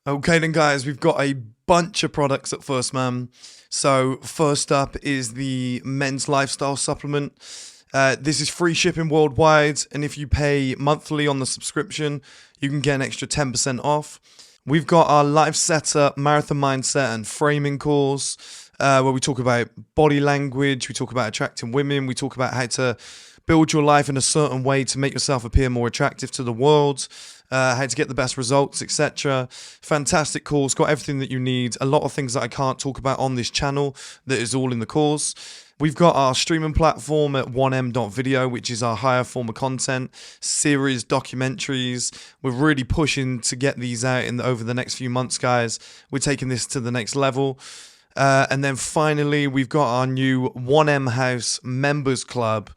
Okay then guys, we've got a bunch of products at First Man. So first up is the men's lifestyle supplement. This is free shipping worldwide, and if you pay monthly on the subscription, you can get an extra 10% off. We've got our life setup, marathon mindset, and framing course, where we talk about body language, we talk about attracting women, we talk about how to build your life in a certain way to make yourself appear more attractive to the world, how to get the best results, etc. Fantastic course, got everything that you need. A lot of things that I can't talk about on this channel that is all in the course. We've got our streaming platform at 1m.video, which is our higher form of content, series, documentaries. We're really pushing to get these out over the next few months, guys. We're taking this to the next level. And then finally, we've got our new 1M House Members Club,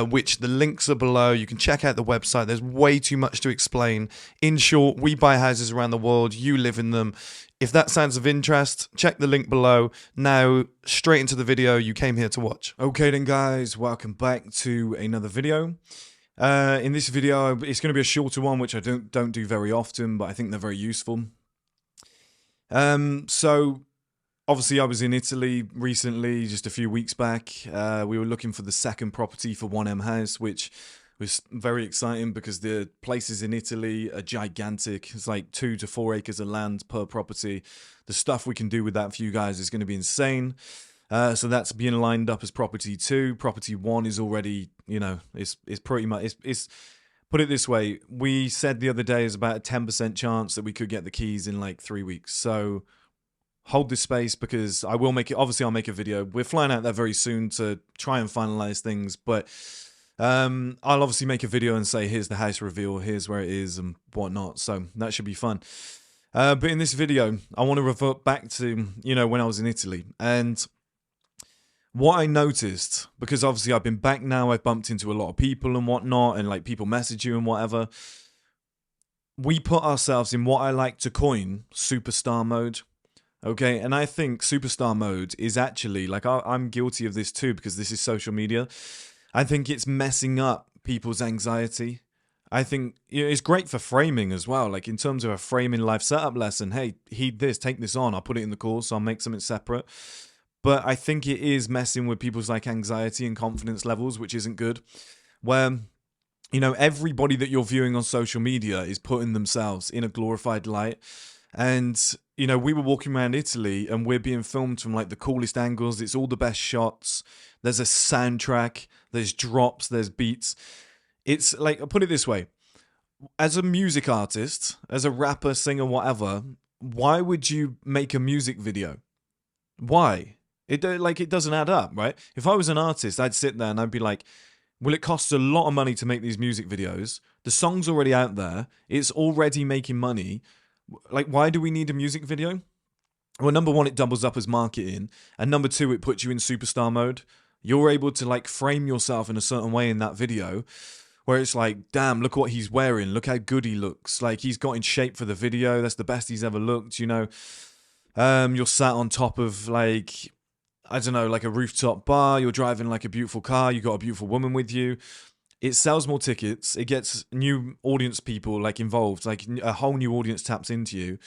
which the links are below. You can check out the website. There's way too much to explain. In short, we buy houses around the world. You live in them. If that sounds of interest, check the link below. Now, straight into the video you came here to watch. Okay then guys, welcome back to another video. In this video, it's going to be a shorter one, which I don't do very often, but I think they're very useful. So obviously, I was in Italy recently, just a few weeks back. We were looking for the second property for 1M House, which was very exciting because the places in Italy are gigantic. It's like 2 to 4 acres of land per property. The stuff we can do with that for you guys is going to be insane. So that's being lined up as property 2. Property 1 is already, it's pretty much, it's put it this way. We said the other day there's about a 10% chance that we could get the keys in like 3 weeks. So hold this space because I will make it. Obviously, I'll make a video. We're flying out there very soon to try and finalize things, but I'll obviously make a video and say, here's the house reveal, here's where it is and whatnot. So that should be fun. But in this video, I want to revert back to, when I was in Italy and what I noticed, because obviously I've been back now, I've bumped into a lot of people and whatnot, and like people message you and whatever. We put ourselves in what I like to coin superstar mode. Okay, and I think superstar mode is actually, like, I'm guilty of this too because this is social media. I think it's messing up people's anxiety. I think it's great for framing as well, like in terms of a framing life setup lesson. Hey, heed this, take this on, I'll put it in the course, I'll make something separate. But I think it is messing with people's like anxiety and confidence levels, which isn't good. Where, everybody that you're viewing on social media is putting themselves in a glorified light. And, we were walking around Italy and we're being filmed from like the coolest angles. It's all the best shots. There's a soundtrack, there's drops, there's beats. It's like, I'll put it this way. As a music artist, as a rapper, singer, whatever, why would you make a music video? Why? It doesn't add up, right? If I was an artist, I'd sit there and I'd be like, well, it costs a lot of money to make these music videos. The song's already out there. It's already making money. Like, why do we need a music video? Well, number one, it doubles up as marketing. And number two, it puts you in superstar mode. You're able to like frame yourself in a certain way in that video where it's like, damn, look what he's wearing. Look how good he looks. Like he's got in shape for the video. That's the best he's ever looked, You're sat on top of like, I don't know, like a rooftop bar. You're driving like a beautiful car. You got a beautiful woman with you. It sells more tickets. It gets new audience people like involved, like a whole new audience taps into you.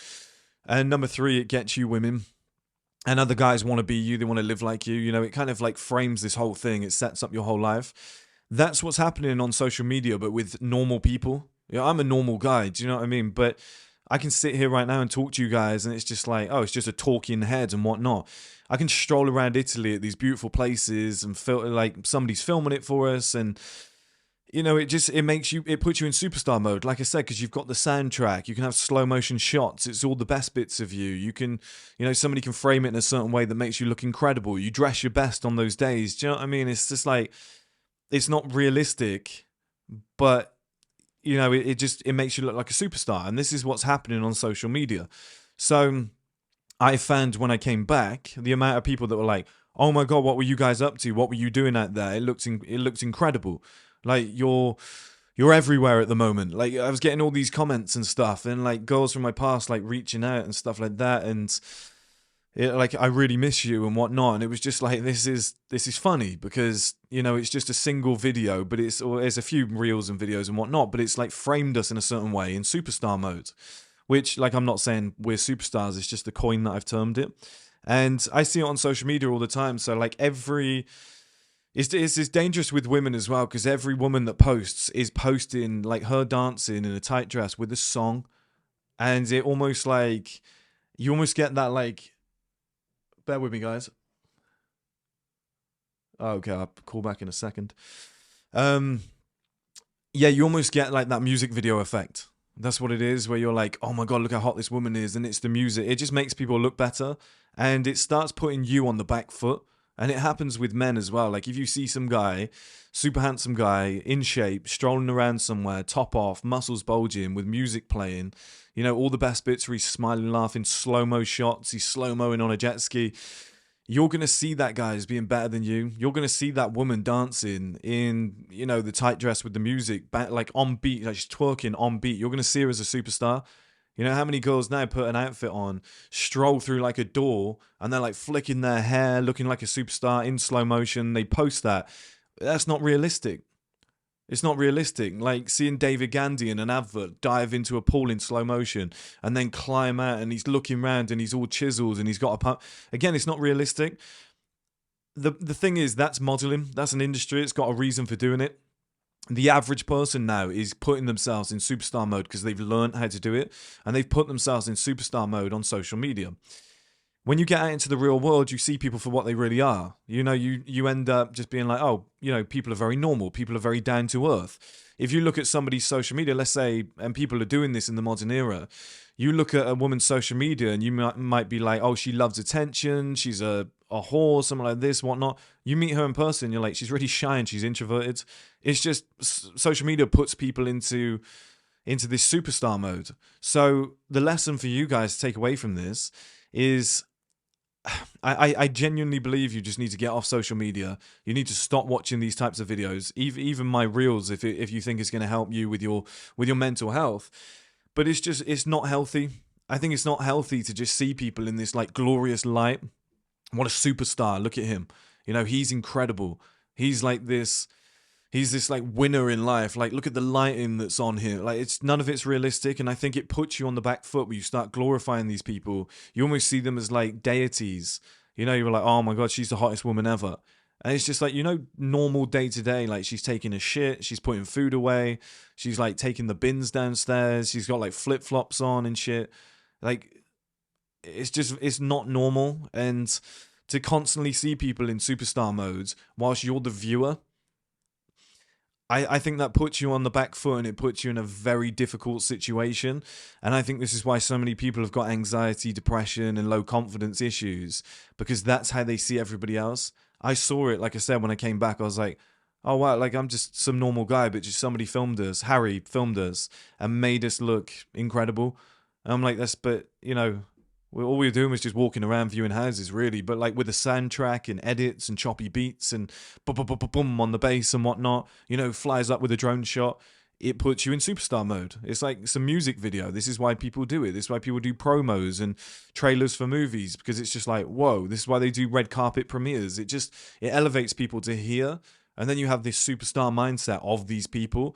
And number three, it gets you women. And other guys want to be you. They want to live like you. It kind of like frames this whole thing. It sets up your whole life. That's what's happening on social media, but with normal people. I'm a normal guy. Do you know what I mean? But I can sit here right now and talk to you guys and it's just like, oh, it's just a talking head and whatnot. I can stroll around Italy at these beautiful places and feel like somebody's filming it for us and it puts you in superstar mode, like I said, because you've got the soundtrack, you can have slow motion shots, it's all the best bits of you. You can, somebody can frame it in a certain way that makes you look incredible. You dress your best on those days. Do you know what I mean? It's just like, it's not realistic, but, it makes you look like a superstar. And this is what's happening on social media. So I found when I came back, the amount of people that were like, oh my God, what were you guys up to? What were you doing out there? It looked incredible. Like you're everywhere at the moment. Like I was getting all these comments and stuff and like girls from my past like reaching out and stuff like that. And like, I really miss you and whatnot. And it was just like, this is funny because, it's just a single video, but there's a few reels and videos and whatnot, but it's like framed us in a certain way in superstar mode which, like, I'm not saying we're superstars, it's just the coin that I've termed it. And I see it on social media all the time. So, like, it's dangerous with women as well, because every woman that posts is posting, like, her dancing in a tight dress with a song. And it almost, like, you almost get that, like, bear with me, guys. Oh, okay, I'll call back in a second. Um, yeah, you almost get like that music video effect. That's what it is, where you're like, oh my God, look how hot this woman is. And it's the music. It just makes people look better. And it starts putting you on the back foot. And it happens with men as well. Like, if you see some guy, super handsome guy, in shape, strolling around somewhere, top off, muscles bulging, with music playing, you know, all the best bits where he's smiling, laughing, slow-mo shots, he's slow-moing on a jet ski, you're going to see that guy as being better than you. You're going to see that woman dancing in, you know, the tight dress with the music, like on beat, like she's twerking on beat. You're going to see her as a superstar. You know how many girls now put an outfit on, stroll through like a door, and they're like flicking their hair, looking like a superstar in slow motion. They post that. That's not realistic. It's not realistic. Like seeing David Gandy in an advert dive into a pool in slow motion and then climb out, and he's looking around and he's all chiseled and he's got a pump. Again, it's not realistic. The thing is, that's modeling. That's an industry. It's got a reason for doing it. The average person now is putting themselves in superstar mode because they've learned how to do it, and they've put themselves in superstar mode on social media. When you get out into the real world, you see people for what they really are. You know, you end up just being like, oh, you know, people are very normal. People are very down to earth. If you look at somebody's social media, let's say, and people are doing this in the modern era, you look at a woman's social media and you might be like, oh, she loves attention. She's a whore, something like this, whatnot. You meet her in person, you're like, she's really shy and she's introverted. It's just social media puts people into this superstar mode. So the lesson for you guys to take away from this is, I genuinely believe you just need to get off social media. You need to stop watching these types of videos, even my reels, if you think it's going to help you with your mental health. But it's not healthy. I think it's not healthy to just see people in this like glorious light. What a superstar! Look at him. You know, he's incredible. He's like this. He's this like winner in life. Like, look at the lighting that's on here. Like, it's none of it's realistic, and I think it puts you on the back foot when you start glorifying these people. You almost see them as like deities. You know, you're like, oh my God, she's the hottest woman ever. And it's just like, you know, normal day to day. Like, she's taking a shit, she's putting food away, she's like taking the bins downstairs, she's got like flip flops on and shit. Like, it's not normal. And to constantly see people in superstar modes whilst you're the viewer, I think that puts you on the back foot, and it puts you in a very difficult situation. And I think this is why so many people have got anxiety, depression, and low confidence issues, because that's how they see everybody else. I saw it, like I said, when I came back, I was like, oh wow, like I'm just some normal guy, but just somebody filmed us, Harry filmed us and made us look incredible. And I'm like, but you know, all we were doing was just walking around viewing houses, really. But like with a soundtrack and edits and choppy beats and boom, boom, boom, boom, boom on the bass and whatnot, you know, flies up with a drone shot. It puts you in superstar mode. It's like some music video. This is why people do it. This is why people do promos and trailers for movies, because it's just like, whoa, this is why they do red carpet premieres. It elevates people to here. And then you have this superstar mindset of these people.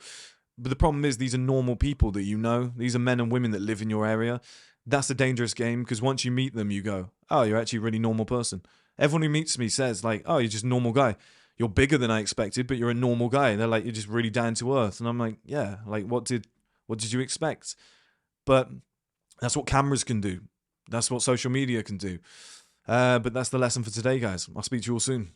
But the problem is, these are normal people that you know. These are men and women that live in your area. That's a dangerous game, because once you meet them, you go, oh, you're actually a really normal person. Everyone who meets me says, like, oh, you're just a normal guy. You're bigger than I expected, but you're a normal guy. And they're like, you're just really down to earth. And I'm like, yeah, like, what did you expect? But that's what cameras can do. That's what social media can do. But that's the lesson for today, guys. I'll speak to you all soon.